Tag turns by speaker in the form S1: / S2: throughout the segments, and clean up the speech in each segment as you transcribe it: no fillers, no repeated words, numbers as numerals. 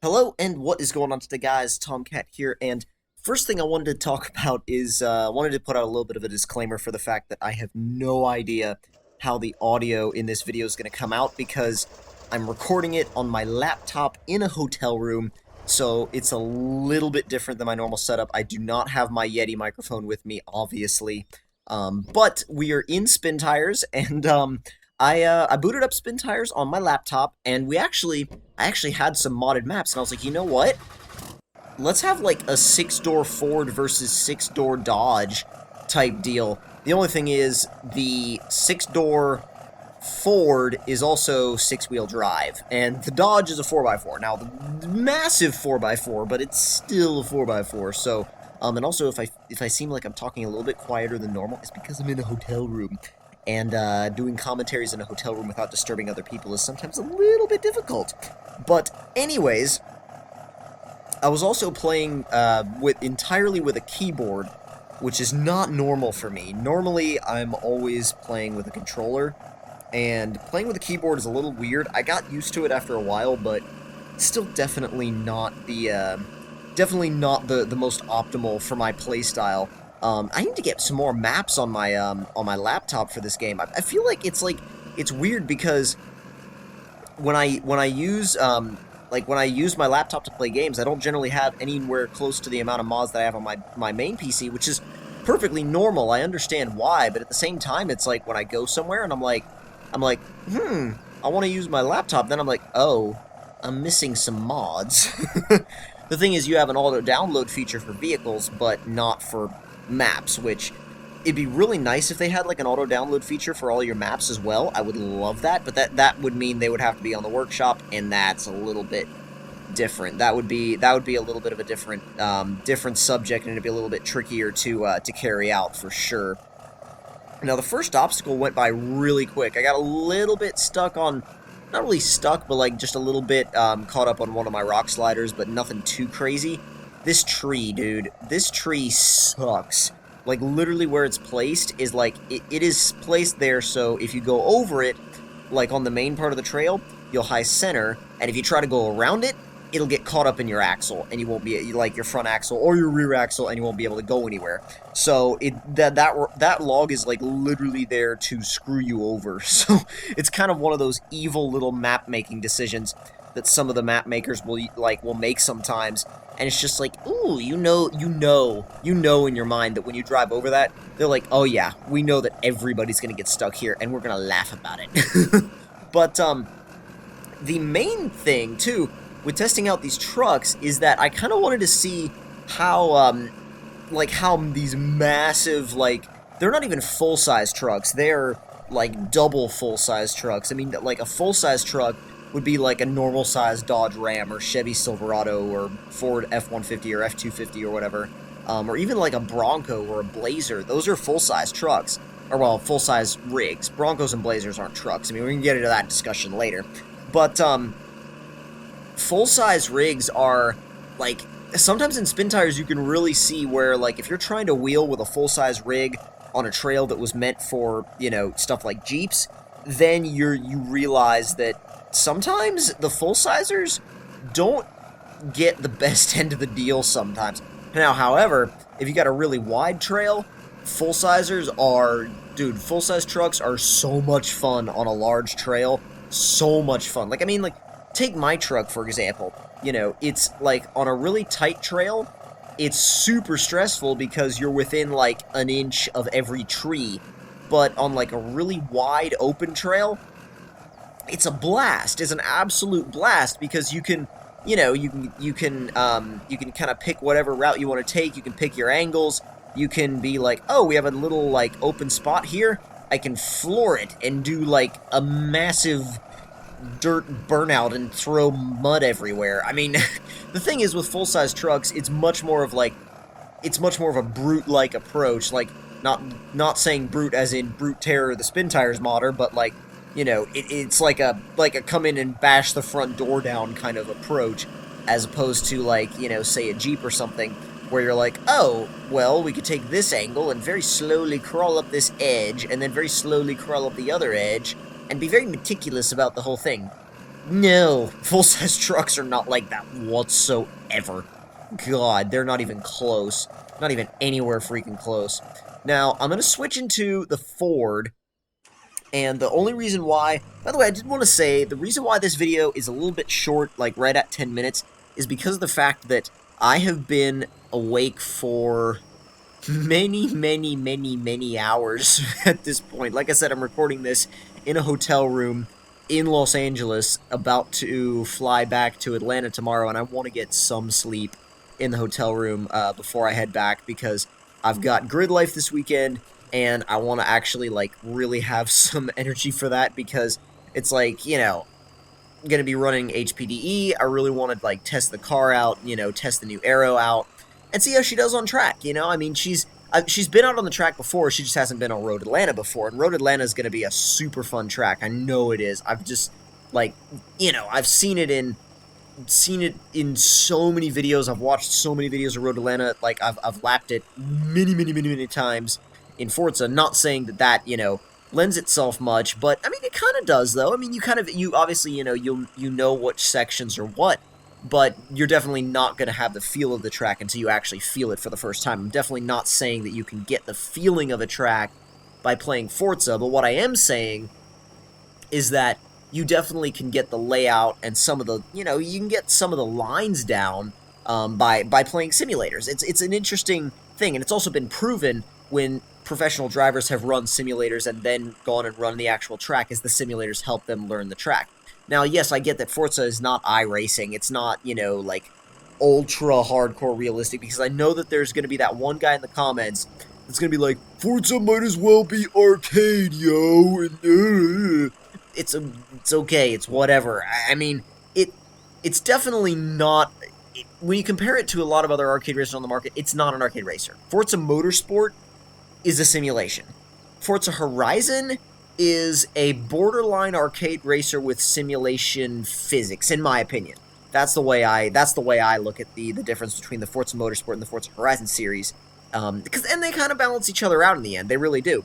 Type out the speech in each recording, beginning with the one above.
S1: Hello, and what is going on today, guys? Tomcat here, and first thing I wanted to talk about is I wanted to put out a little bit of a disclaimer for the fact that I have no idea how the audio in this video is going to come out because I'm recording it on my laptop in a hotel room, so it's a little bit different than my normal setup. I do not have my Yeti microphone with me, obviously, but we are in Spintires, and I booted up Spintires on my laptop, and I actually had some modded maps, and I was like, you know what? Let's have like a 6-door Ford versus 6-door Dodge type deal. The only thing is, the 6-door Ford is also 6-wheel drive, and the Dodge is a 4x4. Now, the massive 4x4, but it's still a 4x4, so... and also, if I seem like I'm talking a little bit quieter than normal, it's because I'm in a hotel room. And doing commentaries in a hotel room without disturbing other people is sometimes a little bit difficult. But anyways, I was also playing entirely with a keyboard, which is not normal for me. Normally, I'm always playing with a controller, and playing with a keyboard is a little weird. I got used to it after a while, but still definitely not the most optimal for my playstyle. I need to get some more maps on my laptop for this game. I feel like it's weird because when I use when I use my laptop to play games, I don't generally have anywhere close to the amount of mods that I have on my main PC, which is perfectly normal. I understand why, but at the same time, it's like when I go somewhere and I'm like, I want to use my laptop. Then I'm like, oh, I'm missing some mods. The thing is, you have an auto-download feature for vehicles, but not for maps, which it'd be really nice if they had like an auto-download feature for all your maps as well. I would love that, but that would mean they would have to be on the workshop, and that's a little bit different. That would be a little bit of a different subject, and it'd be a little bit trickier to carry out for sure. Now, the first obstacle went by really quick. I got a little bit stuck on... Not really stuck, but like just a little bit caught up on one of my rock sliders, but nothing too crazy. This tree, dude, this tree sucks. Like, literally where it's placed is like, it is placed there so if you go over it, like on the main part of the trail, you'll high center, and if you try to go around it, it'll get caught up in your axle, and you won't be, like, your front axle or your rear axle, and you won't be able to go anywhere. So, that log is, like, literally there to screw you over. So, it's kind of one of those evil little map-making decisions that some of the map makers will make sometimes, and it's just like, ooh, you know in your mind that when you drive over that, they're like, oh yeah, we know that everybody's gonna get stuck here, and we're gonna laugh about it. But, the main thing, too, with testing out these trucks is that I kind of wanted to see how, how these massive, they're not even full-size trucks, they're, like, double full-size trucks. I mean, like, a full-size truck would be like a normal-sized Dodge Ram or Chevy Silverado or Ford F-150 or F-250 or whatever, or even like a Bronco or a Blazer. Those are full-size trucks, or well, full-size rigs. Broncos and Blazers aren't trucks. I mean, we can get into that discussion later. But, full-size rigs are, like, sometimes in Spintires you can really see where, like, if you're trying to wheel with a full-size rig on a trail that was meant for, you know, stuff like Jeeps, then you realize that sometimes the full-sizers don't get the best end of the deal sometimes. Now, however, if you got a really wide trail, full-sizers are... Dude, full-size trucks are so much fun on a large trail. So much fun. Like, I mean, like, take my truck, for example. You know, it's, like, on a really tight trail, it's super stressful because you're within, like, an inch of every tree. But on, like, a really wide open trail, it's a blast. It's an absolute blast because you can, you know, you can kind of pick whatever route you want to take. You can pick your angles. You can be like, oh, we have a little, like, open spot here. I can floor it and do, like, a massive dirt burnout and throw mud everywhere. I mean, the thing is with full-size trucks, it's much more of a brute-like approach. Like, not saying brute as in brute terror, the Spintires modder, but like, you know, it's like a come in and bash the front door down kind of approach, as opposed to, like, you know, say a Jeep or something, where you're like, oh, well, we could take this angle and very slowly crawl up this edge, and then very slowly crawl up the other edge, and be very meticulous about the whole thing. No, full-size trucks are not like that whatsoever. God, they're not even close. Not even anywhere freaking close. Now, I'm going to switch into the Ford, and the only reason why... By the way, I did want to say, the reason why this video is a little bit short, like right at 10 minutes, is because of the fact that I have been awake for many hours at this point. Like I said, I'm recording this in a hotel room in Los Angeles, about to fly back to Atlanta tomorrow, and I want to get some sleep in the hotel room before I head back, because I've got Grid Life this weekend, and I want to actually, like, really have some energy for that, because it's like, you know, going to be running HPDE. I really want to, like, test the car out, you know, test the new Aero out, and see how she does on track, you know? I mean, she's been out on the track before, she just hasn't been on Road Atlanta before, and Road Atlanta is going to be a super fun track. I know it is. I've just, like, you know, I've seen it in so many videos. I've watched so many videos of Road Atlanta. Like, I've lapped it many times in Forza. Not saying that, you know, lends itself much, but, I mean, it kind of does, though. I mean, you obviously, you know, you know which sections are what, but you're definitely not going to have the feel of the track until you actually feel it for the first time. I'm definitely not saying that you can get the feeling of a track by playing Forza, but what I am saying is that you definitely can get the layout and some of the, you know, you can get some of the lines down by playing simulators. It's an interesting thing, and it's also been proven when professional drivers have run simulators and then gone and run the actual track, as the simulators help them learn the track. Now, yes, I get that Forza is not iRacing. It's not, you know, like, ultra hardcore realistic, because I know that there's going to be that one guy in the comments that's going to be like, Forza might as well be arcade, yo, and it's okay, it's whatever. I mean, it's definitely not... when you compare it to a lot of other arcade racers on the market, it's not an arcade racer. Forza Motorsport is a simulation. Forza Horizon is a borderline arcade racer with simulation physics, in my opinion. That's the way I look at the difference between the Forza Motorsport and the Forza Horizon series. And they kind of balance each other out in the end. They really do.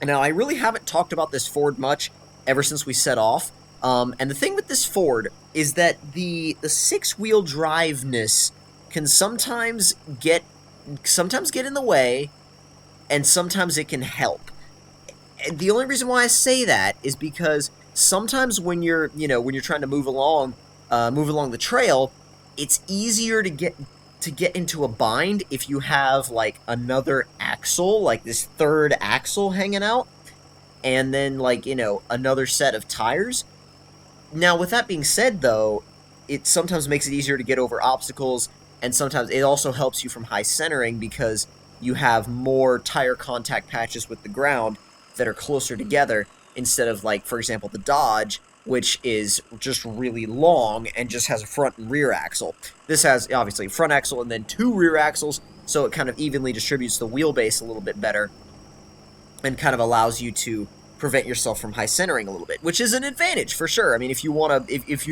S1: Now, I really haven't talked about this Ford much ever since we set off. And the thing with this Ford is that the six-wheel driveness can sometimes get in the way, and sometimes it can help. The only reason why I say that is because sometimes when you're trying to move along the trail, it's easier to get into a bind if you have, like, another axle, like this third axle hanging out, and then, like, you know, another set of tires. Now, with that being said, though, it sometimes makes it easier to get over obstacles, and sometimes it also helps you from high centering, because you have more tire contact patches with the ground that are closer together, instead of, like, for example, the Dodge, which is just really long and just has a front and rear axle. This has, obviously, a front axle and then two rear axles, so it kind of evenly distributes the wheelbase a little bit better, and kind of allows you to prevent yourself from high centering a little bit, which is an advantage for sure. I mean, if you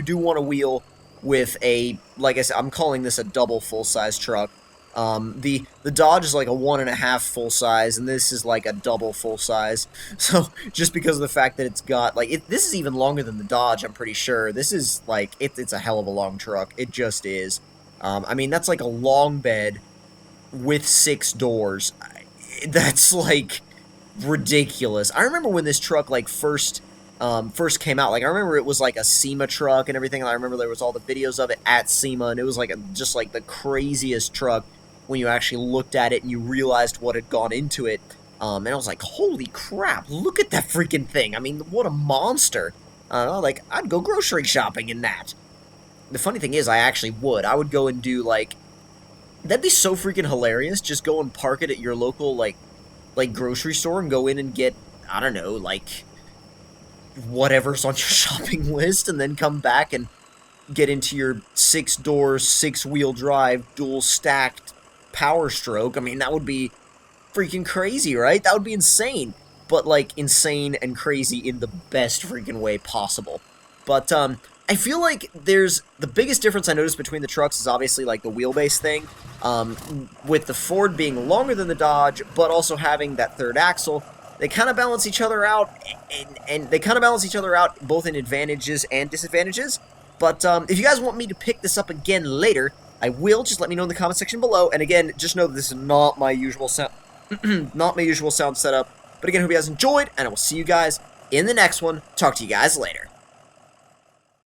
S1: do want to wheel with a, like I said, I'm calling this a double full-size truck. The Dodge is like a 1.5 full size, and this is like a double full size. So just because of the fact that it's got, like, this is even longer than the Dodge, I'm pretty sure. This is like, it's a hell of a long truck. It just is. I mean, that's like a long bed with 6 doors. That's like ridiculous. I remember when this truck like first came out. Like, I remember it was like a SEMA truck and everything, and I remember there was all the videos of it at SEMA, and it was like just like the craziest truck when you actually looked at it and you realized what had gone into it. And I was like, holy crap, look at that freaking thing. I mean, what a monster. Like, I'd go grocery shopping in that. The funny thing is, I actually would. I would go and do, like, that'd be so freaking hilarious. Just go and park it at your local, like grocery store and go in and get, I don't know, like, whatever's on your shopping list, and then come back and get into your 6-door, 6-wheel drive, dual stacked Power Stroke. I mean, that would be freaking crazy, right? That would be insane. But, like, insane and crazy in the best freaking way possible. But, I feel like there's, the biggest difference I noticed between the trucks is obviously, like, the wheelbase thing. With the Ford being longer than the Dodge, but also having that third axle, they kind of balance each other out, and they kind of balance each other out both in advantages and disadvantages. But if you guys want me to pick this up again later, I will. Just let me know in the comment section below. And again, just know that this is not my usual sound, not my usual sound setup. But again, hope you guys enjoyed, and I will see you guys in the next one. Talk to you guys later.